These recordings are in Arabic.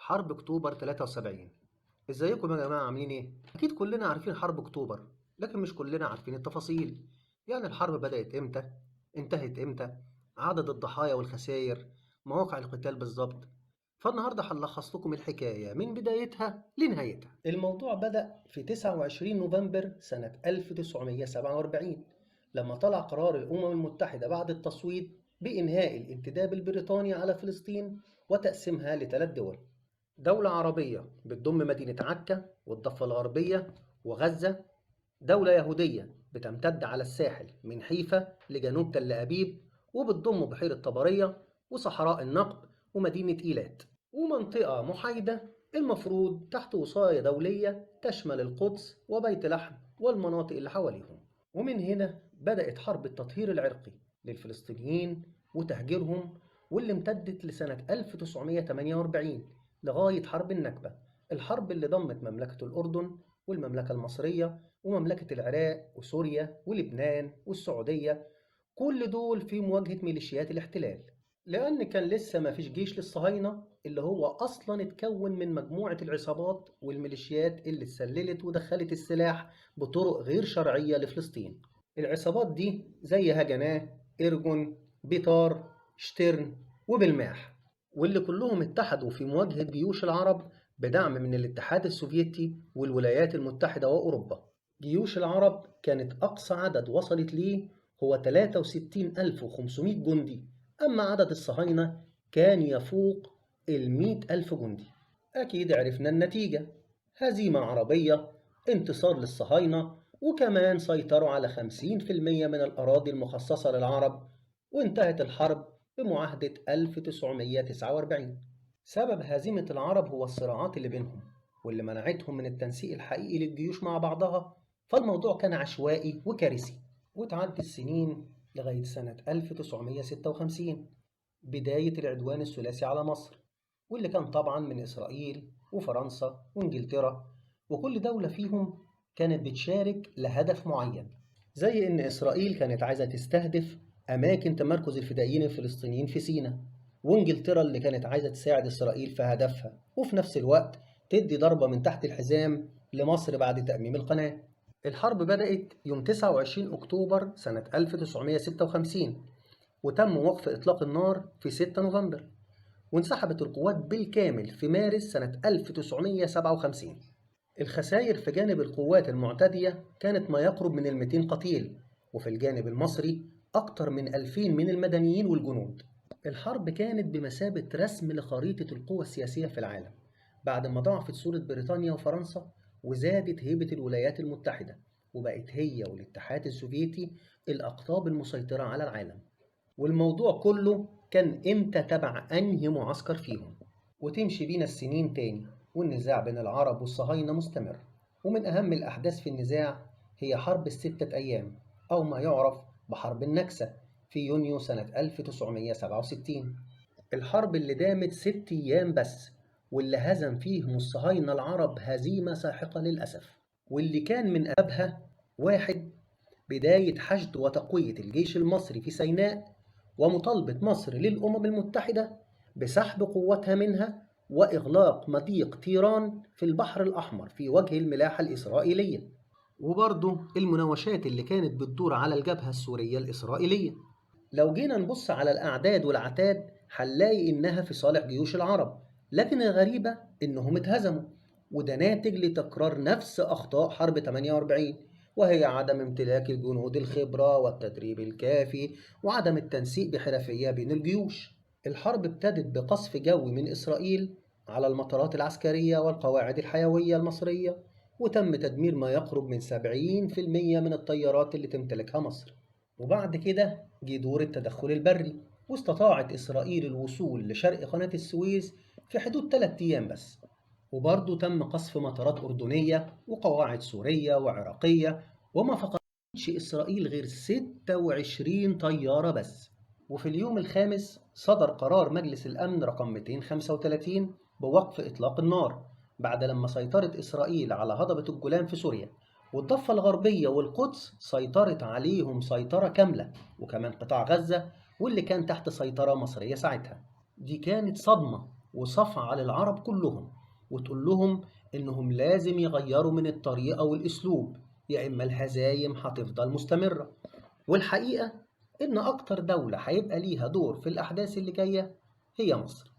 حرب اكتوبر 73. ازيكم يا جماعه، عاملين ايه؟ اكيد كلنا عارفين حرب اكتوبر، لكن مش كلنا عارفين التفاصيل. يعني الحرب بدأت امتى؟ انتهت امتى؟ عدد الضحايا والخسائر، مواقع القتال بالظبط. فالنهارده هنلخص لكم الحكايه من بدايتها لنهايتها. الموضوع بدأ في 29 نوفمبر سنه 1947، لما طلع قرار الامم المتحده بعد التصويت بإنهاء الانتداب البريطاني على فلسطين وتقسيمها لثلاث دول: دولة عربية بتضم مدينة عكا والضفة الغربية وغزة، دولة يهودية بتمتد على الساحل من حيفا لجنوب تل أبيب وبتضم بحيرة طبرية وصحراء النقب ومدينة إيلات، ومنطقة محايدة المفروض تحت وصاية دولية تشمل القدس وبيت لحم والمناطق اللي حواليهم. ومن هنا بدأت حرب التطهير العرقي للفلسطينيين وتهجيرهم، واللي امتدت لسنة 1948 لغاية حرب النكبة، الحرب اللي ضمت مملكة الأردن والمملكة المصرية ومملكة العراق وسوريا ولبنان والسعودية، كل دول في مواجهة ميليشيات الاحتلال. لأن كان لسه ما فيش جيش للصهاينة، اللي هو أصلا اتكون من مجموعة العصابات والميليشيات اللي اتسللت ودخلت السلاح بطرق غير شرعية لفلسطين. العصابات دي زي هجناه، إرجون، بيطار، شترن، وبلماح، واللي كلهم اتحدوا في مواجهة جيوش العرب بدعم من الاتحاد السوفيتي والولايات المتحدة وأوروبا. جيوش العرب كانت أقصى عدد وصلت ليه هو 63,500 جندي، أما عدد الصهاينة كان يفوق 100,000 جندي. أكيد عرفنا النتيجة: هزيمة عربية، انتصار للصهاينة، وكمان سيطروا على 50% من الأراضي المخصصة للعرب، وانتهت الحرب بمعاهدة 1949. سبب هزيمة العرب هو الصراعات اللي بينهم، واللي منعتهم من التنسيق الحقيقي للجيوش مع بعضها، فالموضوع كان عشوائي وكارثي. وتعدي السنين لغاية سنة 1956، بداية العدوان الثلاثي على مصر، واللي كان طبعا من إسرائيل وفرنسا وإنجلترا، وكل دولة فيهم كانت بتشارك لهدف معين. زي إن إسرائيل كانت عايزة تستهدف أماكن تمركز الفدائيين الفلسطينيين في سيناء، وإنجلترا اللي كانت عايزة تساعد إسرائيل في هدفها وفي نفس الوقت تدي ضربة من تحت الحزام لمصر بعد تأميم القناة. الحرب بدأت يوم 29 أكتوبر سنة 1956، وتم وقف إطلاق النار في 6 نوفمبر، وانسحبت القوات بالكامل في مارس سنة 1957. الخسائر في جانب القوات المعتدية كانت ما يقرب من 200 قتيل، وفي الجانب المصري أكثر من 2000 من المدنيين والجنود. الحرب كانت بمثابة رسم لخريطة القوى السياسية في العالم، بعد ما ضعفت صورة بريطانيا وفرنسا وزادت هيبة الولايات المتحدة، وبقت هي والاتحاد السوفيتي الأقطاب المسيطرة على العالم. والموضوع كله كان إمتى تبع أنهي معسكر فيهم. وتمشي بينا السنين تاني، والنزاع بين العرب والصهاينة مستمر. ومن أهم الأحداث في النزاع هي حرب الستة أيام، أو ما يعرف بحرب النكسة، في يونيو سنة 1967. الحرب اللي دامت 6 أيام بس، واللي هزم فيهم الصهاينة العرب هزيمة ساحقة للأسف، واللي كان من أبها: واحد، بداية حشد وتقوية الجيش المصري في سيناء، ومطالبة مصر للأمم المتحدة بسحب قوتها منها وإغلاق مضيق طيران في البحر الأحمر في وجه الملاحة الإسرائيلية، وبرضه المناوشات اللي كانت بتدور على الجبهة السورية الإسرائيلية. لو جينا نبص على الأعداد والعتاد هنلاقي إنها في صالح جيوش العرب، لكن الغريبة إنهم اتهزموا، وده ناتج لتكرار نفس أخطاء حرب 48، وهي عدم امتلاك الجنود الخبرة والتدريب الكافي وعدم التنسيق بحرفية بين الجيوش. الحرب ابتدت بقصف جوي من إسرائيل على المطارات العسكرية والقواعد الحيوية المصرية، وتم تدمير ما يقرب من 70% من الطيارات اللي تمتلكها مصر. وبعد كده جه دور التدخل البري، واستطاعت إسرائيل الوصول لشرق قناة السويس في حدود 3 أيام بس، وبرضه تم قصف مطارات أردنية وقواعد سورية وعراقية، وما فقدتش إسرائيل غير 26 طيارة بس. وفي اليوم الخامس صدر قرار مجلس الأمن رقم 235 بوقف إطلاق النار، بعد لما سيطرت إسرائيل على هضبة الجولان في سوريا، والضفة الغربية والقدس سيطرت عليهم سيطرة كاملة، وكمان قطاع غزة واللي كان تحت سيطرة مصرية ساعتها. دي كانت صدمة، وصفعة على العرب كلهم، وتقول لهم إنهم لازم يغيروا من الطريقة والأسلوب، يا إما الهزايم هتفضل مستمرة. والحقيقة إن أكتر دولة هيبقى ليها دور في الأحداث اللي جاية هي مصر.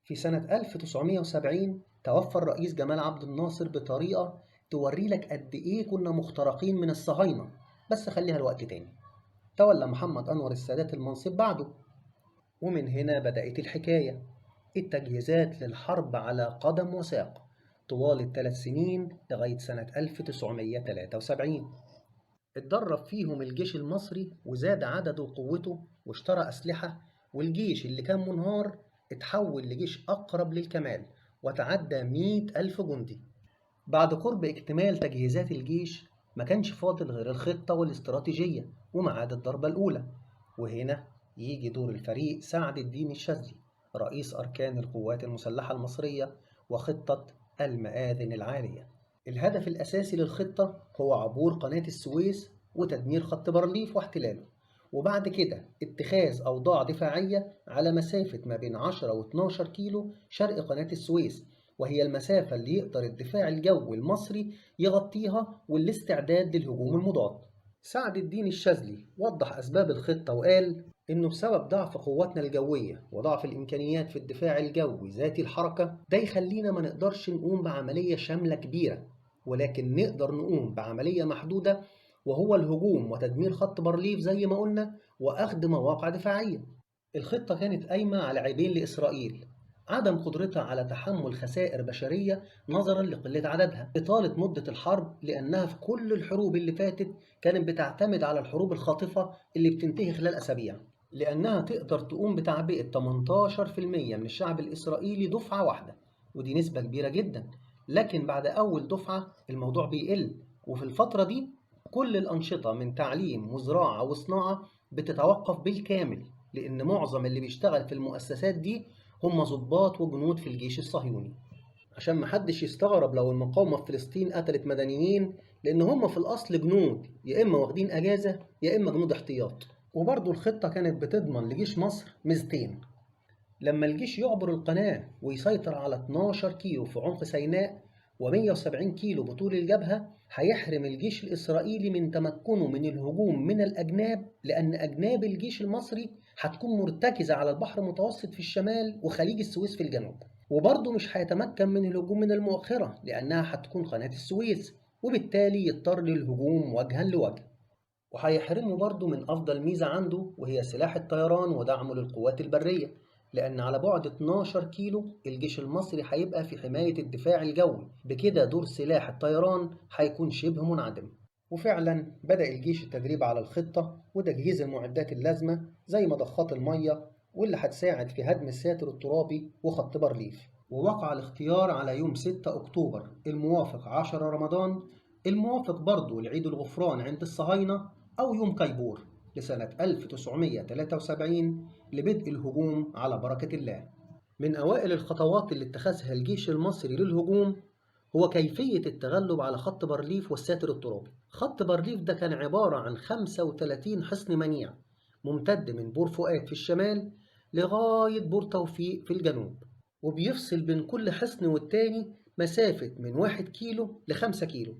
في سنة 1970 توفى الرئيس جمال عبد الناصر بطريقة توري لك قد إيه كنا مخترقين من الصهاينة، بس خليها لوقت تاني. تولى محمد أنور السادات المنصب بعده، ومن هنا بدأت الحكاية، التجهيزات للحرب على قدم وساق طوال ال3 سنين لغاية سنة 1973. اتدرب فيهم الجيش المصري وزاد عدده وقوته واشترى أسلحة، والجيش اللي كان منهار اتحول لجيش أقرب للكمال وتعدى 100,000 جندي. بعد قرب اكتمال تجهيزات الجيش ما كانش فاضل غير الخطة والاستراتيجية وميعاد الضربة الأولى، وهنا يجي دور الفريق سعد الدين الشاذلي رئيس أركان القوات المسلحة المصرية وخطة المآذن العالية. الهدف الأساسي للخطة هو عبور قناة السويس وتدمير خط بارليف واحتلاله، وبعد كده اتخاذ أوضاع دفاعية على مسافة ما بين 10 و 12 كيلو شرق قناة السويس، وهي المسافة اللي يقدر الدفاع الجوي المصري يغطيها والاستعداد للهجوم المضاد. سعد الدين الشاذلي وضح أسباب الخطة وقال إنه بسبب ضعف قواتنا الجوية وضعف الإمكانيات في الدفاع الجوي ذاتي الحركة ده يخلينا ما نقدرش نقوم بعملية شاملة كبيرة، ولكن نقدر نقوم بعملية محدودة، وهو الهجوم وتدمير خط بارليف زي ما قلنا وأخذ مواقع دفاعية. الخطة كانت قايمة على عيبين لإسرائيل: عدم قدرتها على تحمل خسائر بشرية نظرا لقلة عددها، إطالة مدة الحرب لأنها في كل الحروب اللي فاتت كانت بتعتمد على الحروب الخاطفة اللي بتنتهي خلال أسابيع، لأنها تقدر تقوم بتعبئة 18% من الشعب الإسرائيلي دفعة واحدة، ودي نسبة كبيرة جدا. لكن بعد أول دفعة الموضوع بيقل، وفي الفترة دي كل الأنشطة من تعليم وزراعة وصناعة بتتوقف بالكامل، لأن معظم اللي بيشتغل في المؤسسات دي هم ضباط وجنود في الجيش الصهيوني. عشان محدش يستغرب لو المقاومة في فلسطين قتلت مدنيين، لأن هم في الأصل جنود يا إما واخدين أجازة يا إما جنود احتياط. وبرضه الخطة كانت بتضمن لجيش مصر ميزتين: لما الجيش يعبر القناة ويسيطر على 12 كيلو في عمق سيناء و170 كيلو بطول الجبهة، هيحرم الجيش الإسرائيلي من تمكنه من الهجوم من الأجناب، لأن أجناب الجيش المصري هتكون مرتكزة على البحر المتوسط في الشمال وخليج السويس في الجنوب، وبرضه مش هيتمكن من الهجوم من المؤخرة لأنها هتكون قناة السويس، وبالتالي يضطر للهجوم وجها لوجه. وهيحرمه برضه من أفضل ميزة عنده وهي سلاح الطيران ودعمه للقوات البرية، لأن على بعد 12 كيلو الجيش المصري هيبقى في حماية الدفاع الجوي، بكده دور سلاح الطيران هيكون شبه منعدم. وفعلا بدأ الجيش التدريب على الخطة وتجهيز المعدات اللازمة زي مضخات المية واللي هتساعد في هدم الساتر الترابي وخط بارليف. ووقع الاختيار على يوم 6 أكتوبر الموافق 10 رمضان، الموافق برضه لعيد الغفران عند الصهاينة أو يوم كيبور لسنة 1973 لبدء الهجوم على بركة الله. من أوائل الخطوات اللي اتخذها الجيش المصري للهجوم هو كيفية التغلب على خط بارليف والساتر الترابي. خط بارليف ده كان عبارة عن 35 حصن منيع ممتد من بور فؤاد في الشمال لغاية بور توفيق في الجنوب، وبيفصل بين كل حصن والتاني مسافة من 1 كيلو ل5 كيلو.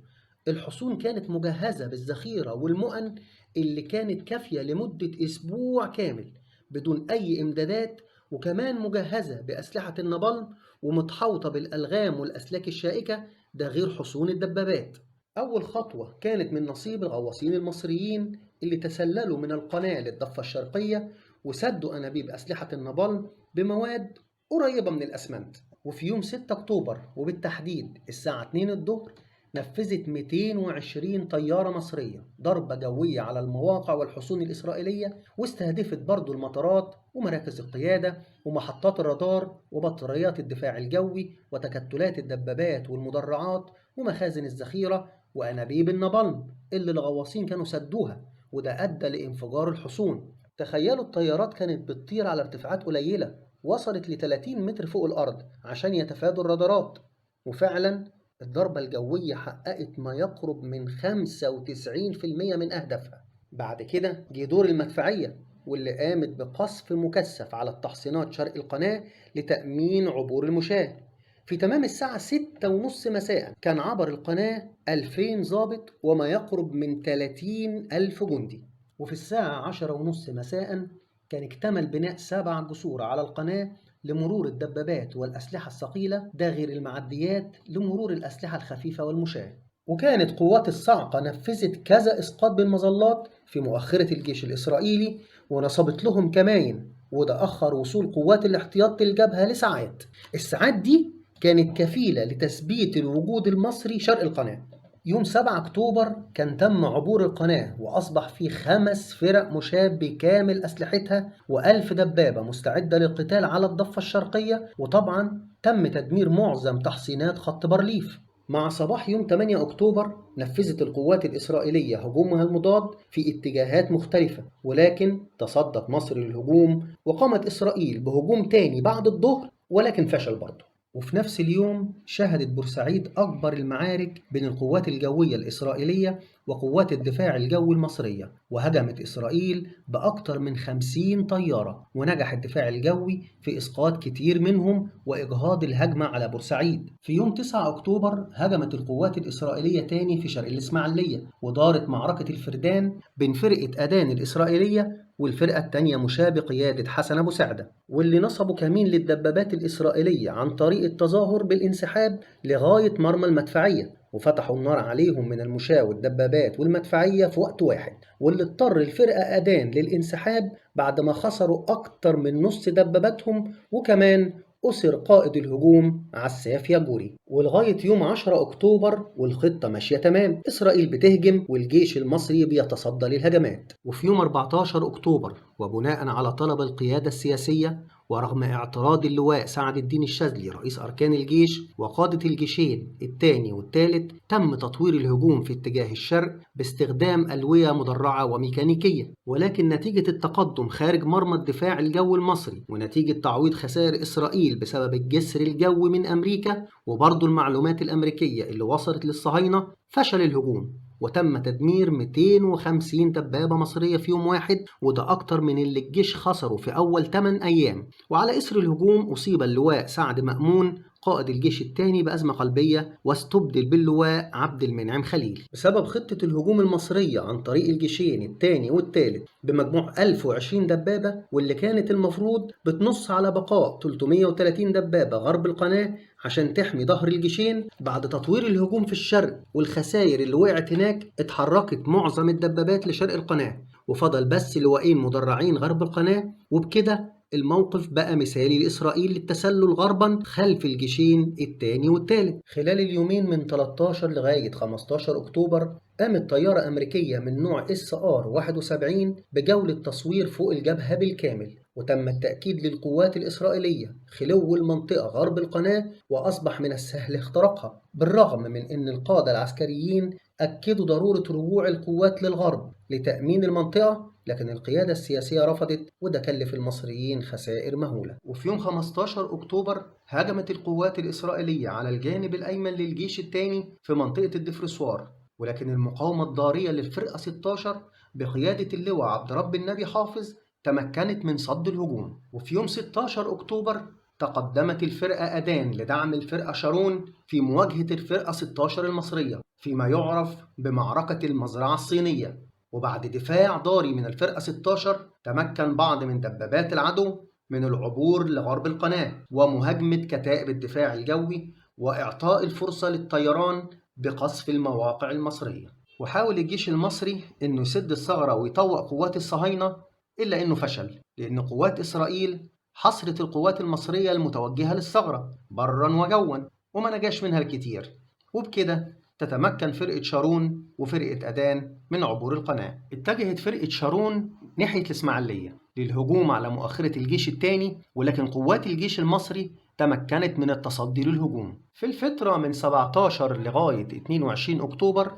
الحصون كانت مجهزة بالذخيرة والمؤن اللي كانت كافية لمدة أسبوع كامل بدون أي إمدادات، وكمان مجهزة بأسلحة النابلم ومتحوطة بالألغام والأسلاك الشائكة، ده غير حصون الدبابات. أول خطوة كانت من نصيب الغواصين المصريين اللي تسللوا من القناة للضفة الشرقية وسدوا أنابيب أسلحة النابلم بمواد قريبة من الأسمنت. وفي يوم 6 أكتوبر وبالتحديد الساعة 2 الظهر نفذت 220 طيارة مصرية ضربة جوية على المواقع والحصون الإسرائيلية، واستهدفت برضو المطارات ومراكز القيادة ومحطات الرادار وبطاريات الدفاع الجوي وتكتلات الدبابات والمدرعات ومخازن الذخيرة وأنابيب النابلم اللي الغواصين كانوا سدوها، وده أدى لانفجار الحصون. تخيلوا الطيارات كانت بتطير على ارتفاعات قليلة وصلت ل 30 متر فوق الأرض عشان يتفادوا الرادارات، وفعلا الضربة الجوية حققت ما يقرب من 95% من أهدافها. بعد كده جه دور المدفعية، واللي قامت بقصف مكثف على التحصينات شرق القناة لتأمين عبور المشاة. في تمام الساعة 6:30 مساء كان عبر القناة 2000 ضابط وما يقرب من 30 ألف جندي. وفي الساعة 10:30 مساء كان اكتمل بناء 7 جسور على القناة لمرور الدبابات والأسلحة الثقيلة، ده غير المعديات لمرور الأسلحة الخفيفة والمشاة. وكانت قوات الصاعقة نفذت كذا إسقاط بالمظلات في مؤخرة الجيش الإسرائيلي ونصبت لهم كمائن، وده أخر وصول قوات الاحتياط للجبهة لساعات. الساعات دي كانت كفيلة لتثبيت الوجود المصري شرق القناة. يوم 7 أكتوبر كان تم عبور القناة وأصبح في 5 فرق مشاة بكامل أسلحتها و1000 دبابة مستعدة للقتال على الضفة الشرقية، وطبعا تم تدمير معظم تحصينات خط بارليف. مع صباح يوم 8 أكتوبر نفذت القوات الإسرائيلية هجومها المضاد في اتجاهات مختلفة، ولكن تصدت مصر للهجوم وقامت إسرائيل بهجوم تاني بعد الظهر ولكن فشل برضه. وفي نفس اليوم شهدت بورسعيد أكبر المعارك بين القوات الجوية الإسرائيلية وقوات الدفاع الجوي المصرية، وهجمت إسرائيل بأكثر من 50 طيارة، ونجح الدفاع الجوي في إسقاط كتير منهم وإجهاض الهجمة على بورسعيد. في يوم 9 أكتوبر هجمت القوات الإسرائيلية تاني في شرق الإسماعيلية، ودارت معركة الفردان بين فرقة أدان الإسرائيلية والفرقة التانية مشاة بقيادة حسن أبو سعدة، واللي نصبوا كمين للدبابات الإسرائيلية عن طريق التظاهر بالانسحاب لغاية مرمى المدفعية، وفتحوا النار عليهم من المشاة والدبابات والمدفعية في وقت واحد، واللي اضطر الفرقة أدان للانسحاب بعد ما خسروا أكتر من نص دباباتهم، وكمان أسر قائد الهجوم عساف يجوري. ولغاية يوم 10 أكتوبر والخطة ماشية تمام، إسرائيل بتهجم والجيش المصري بيتصدى للهجمات. وفي يوم 14 أكتوبر وبناء على طلب القيادة السياسية ورغم اعتراض اللواء سعد الدين الشاذلي رئيس أركان الجيش وقادة الجيشين الثاني والثالث، تم تطوير الهجوم في اتجاه الشرق باستخدام ألوية مدرعة وميكانيكية، ولكن نتيجة التقدم خارج مرمى الدفاع الجوي المصري ونتيجة تعويض خسائر إسرائيل بسبب الجسر الجوي من أمريكا وبرضه المعلومات الأمريكية اللي وصلت للصهاينة، فشل الهجوم وتم تدمير 250 دبابة مصرية في يوم واحد، وده أكتر من اللي الجيش خسره في أول 8 أيام. وعلى إثر الهجوم أصيب اللواء سعد مأمون قائد الجيش الثاني بأزمة قلبية واستبدل باللواء عبد المنعم خليل بسبب خطة الهجوم المصرية عن طريق الجيشين الثاني والثالث بمجموع 1020 دبابة، واللي كانت المفروض بتنص على بقاء 330 دبابة غرب القناة عشان تحمي ظهر الجيشين. بعد تطوير الهجوم في الشرق والخسائر اللي وقعت هناك، اتحركت معظم الدبابات لشرق القناة وفضل بس لواءين مدرعين غرب القناة، وبكده الموقف بقى مثالي لإسرائيل للتسلل غربا خلف الجيشين الثاني والثالث. خلال اليومين من 13 لغاية 15 أكتوبر قامت طيارة أمريكية من نوع SR-71 بجولة تصوير فوق الجبهة بالكامل، وتم التأكيد للقوات الإسرائيلية خلو المنطقة غرب القناة وأصبح من السهل اختراقها، بالرغم من أن القادة العسكريين أكدوا ضرورة رجوع القوات للغرب لتأمين المنطقة، لكن القيادة السياسية رفضت، وده كلف المصريين خسائر مهولة. وفي يوم 15 أكتوبر هجمت القوات الإسرائيلية على الجانب الأيمن للجيش الثاني في منطقة الدفرسوار، ولكن المقاومة الضارية للفرقة 16 بقيادة اللواء عبد رب النبي حافظ تمكنت من صد الهجوم. وفي يوم 16 أكتوبر تقدمت الفرقة أدان لدعم الفرقة شارون في مواجهة الفرقة 16 المصرية فيما يعرف بمعركة المزرعة الصينية. وبعد دفاع ضاري من الفرقة 16 تمكن بعض من دبابات العدو من العبور لغرب القناة ومهاجمة كتائب الدفاع الجوي وإعطاء الفرصة للطيران بقصف المواقع المصرية. وحاول الجيش المصري إنه يسد الثغرة ويطوق قوات الصهاينة، إلا إنه فشل لأن قوات إسرائيل حصرت القوات المصرية المتوجهة للثغرة برا وجوا وما نجاش منها الكتير، وبكده تتمكن فرقة شارون وفرقة أدان من عبور القناة. اتجهت فرقة شارون ناحية الإسماعيلية للهجوم على مؤخرة الجيش الثاني، ولكن قوات الجيش المصري تمكنت من التصدي للهجوم. في الفترة من 17 لغاية 22 أكتوبر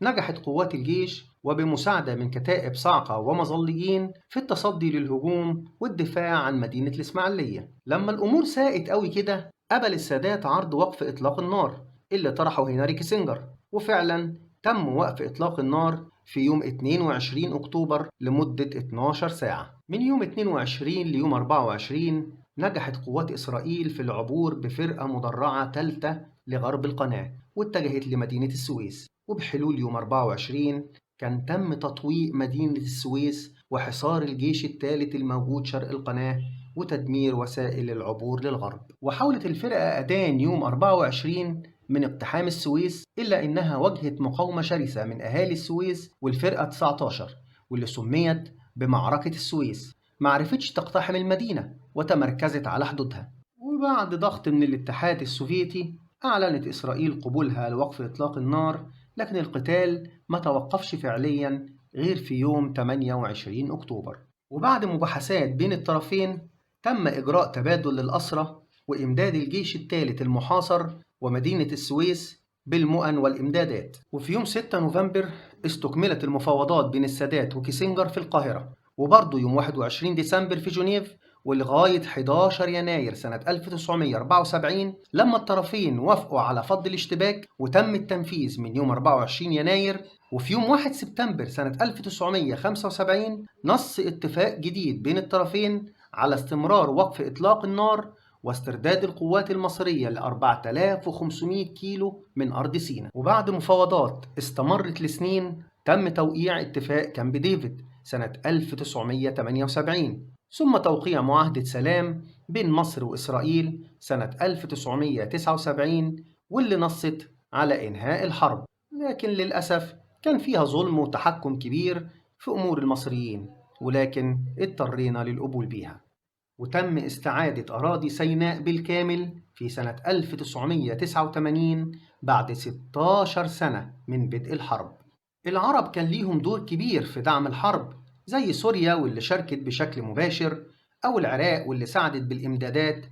نجحت قوات الجيش وبمساعدة من كتائب صاعقة ومظليين في التصدي للهجوم والدفاع عن مدينة الإسماعيلية. لما الأمور ساءت قوي كده قبل السادات عرض وقف إطلاق النار اللي طرحه هنري كيسنجر، وفعلا تم وقف إطلاق النار في يوم 22 أكتوبر لمدة 12 ساعة. من يوم 22 ليوم 24 نجحت قوات إسرائيل في العبور بفرقة مدرعة ثالثة لغرب القناة واتجهت لمدينة السويس. وبحلول يوم 24 كان تم تطويق مدينة السويس وحصار الجيش الثالث الموجود شرق القناة وتدمير وسائل العبور للغرب. وحاولت الفرقة أدان يوم 24 من اقتحام السويس، إلا إنها واجهت مقاومة شرسة من أهالي السويس والفرقة 19 واللي سميت بمعركة السويس، معرفتش تقتحم المدينة وتمركزت على حدودها. وبعد ضغط من الاتحاد السوفيتي أعلنت إسرائيل قبولها لوقف إطلاق النار، لكن القتال ما توقفش فعليا غير في يوم 28 أكتوبر. وبعد مباحثات بين الطرفين تم إجراء تبادل للأسرى وإمداد الجيش الثالث المحاصر ومدينة السويس بالمؤن والإمدادات. وفي يوم 6 نوفمبر استكملت المفاوضات بين السادات وكيسنجر في القاهرة، وبرضه يوم 21 ديسمبر في جنيف، ولغاية 11 يناير سنة 1974 لما الطرفين وافقوا على فض الاشتباك وتم التنفيذ من يوم 24 يناير. وفي يوم 1 سبتمبر سنة 1975 نص اتفاق جديد بين الطرفين على استمرار وقف إطلاق النار واسترداد القوات المصرية ل 4500 كيلو من أرض سيناء. وبعد مفاوضات استمرت لسنين تم توقيع اتفاق كامب ديفيد سنة 1978، ثم توقيع معاهدة سلام بين مصر وإسرائيل سنة 1979 واللي نصت على إنهاء الحرب، لكن للأسف كان فيها ظلم وتحكم كبير في أمور المصريين، ولكن اضطرينا للقبول بيها. وتم استعادة أراضي سيناء بالكامل في سنة 1989 بعد 16 سنة من بدء الحرب. العرب كان ليهم دور كبير في دعم الحرب، زي سوريا واللي شاركت بشكل مباشر، أو العراق واللي ساعدت بالإمدادات،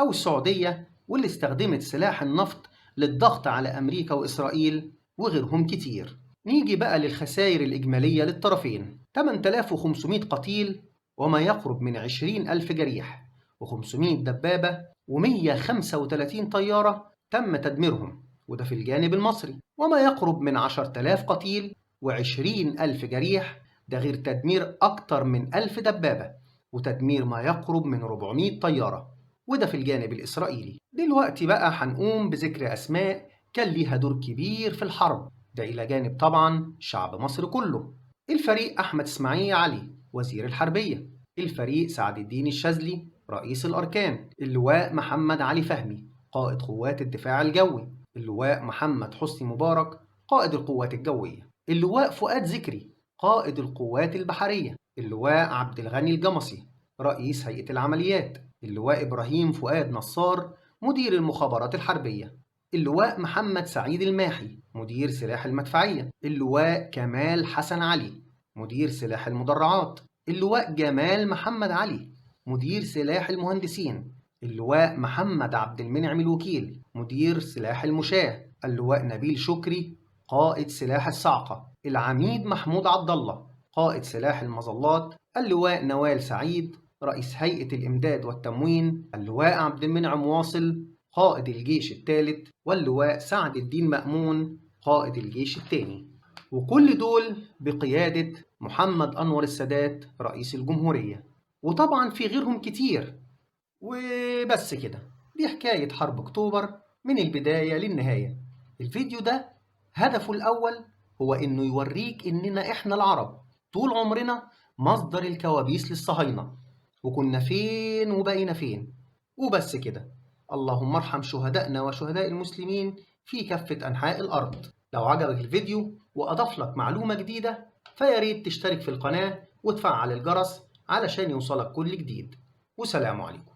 أو السعودية واللي استخدمت سلاح النفط للضغط على أمريكا وإسرائيل، وغيرهم كتير. نيجي بقى للخسائر الإجمالية للطرفين: 8500 قتيل وما يقرب من 20,000 جريح، و500 دبابة و135 طيارة تم تدميرهم، وده في الجانب المصري، وما يقرب من 10,000 قتيل و20,000 جريح، ده غير تدمير أكتر من 1000 دبابة وتدمير ما يقرب من 400 طيارة، وده في الجانب الإسرائيلي. دلوقتي بقى هنقوم بذكر أسماء كان ليها دور كبير في الحرب، ده إلى جانب طبعا شعب مصر كله. الفريق أحمد إسماعيل علي وزير الحربية، الفريق سعد الدين الشاذلي رئيس الأركان، اللواء محمد علي فهمي قائد قوات الدفاع الجوي، اللواء محمد حسني مبارك قائد القوات الجوية، اللواء فؤاد ذكري قائد القوات البحرية، اللواء عبد الغني الجمصي رئيس هيئة العمليات، اللواء إبراهيم فؤاد نصار مدير المخابرات الحربية، اللواء محمد سعيد الماحي مدير سلاح المدفعية، اللواء كمال حسن علي مدير سلاح المدرعات، اللواء جمال محمد علي مدير سلاح المهندسين، اللواء محمد عبد المنعم الوكيل مدير سلاح المشاة، اللواء نبيل شكري قائد سلاح الصاعقة، العميد محمود عبد الله قائد سلاح المظلات، اللواء نوال سعيد رئيس هيئة الإمداد والتموين، اللواء عبد المنعم واصل قائد الجيش الثالث، واللواء سعد الدين مأمون قائد الجيش الثاني، وكل دول بقيادة محمد أنور السادات رئيس الجمهورية. وطبعا في غيرهم كتير. وبس كده، دي حكاية حرب أكتوبر من البداية للنهاية. الفيديو ده هدفه الأول هو إنه يوريك إننا إحنا العرب طول عمرنا مصدر الكوابيس للصهاينة، وكنا فين وبقينا فين. وبس كده، اللهم ارحم شهدائنا وشهداء المسلمين في كافة أنحاء الأرض. لو عجبك الفيديو وأضاف لك معلومة جديدة فياريت تشترك في القناة وتفعل الجرس علشان يوصلك كل جديد. وسلام عليكم.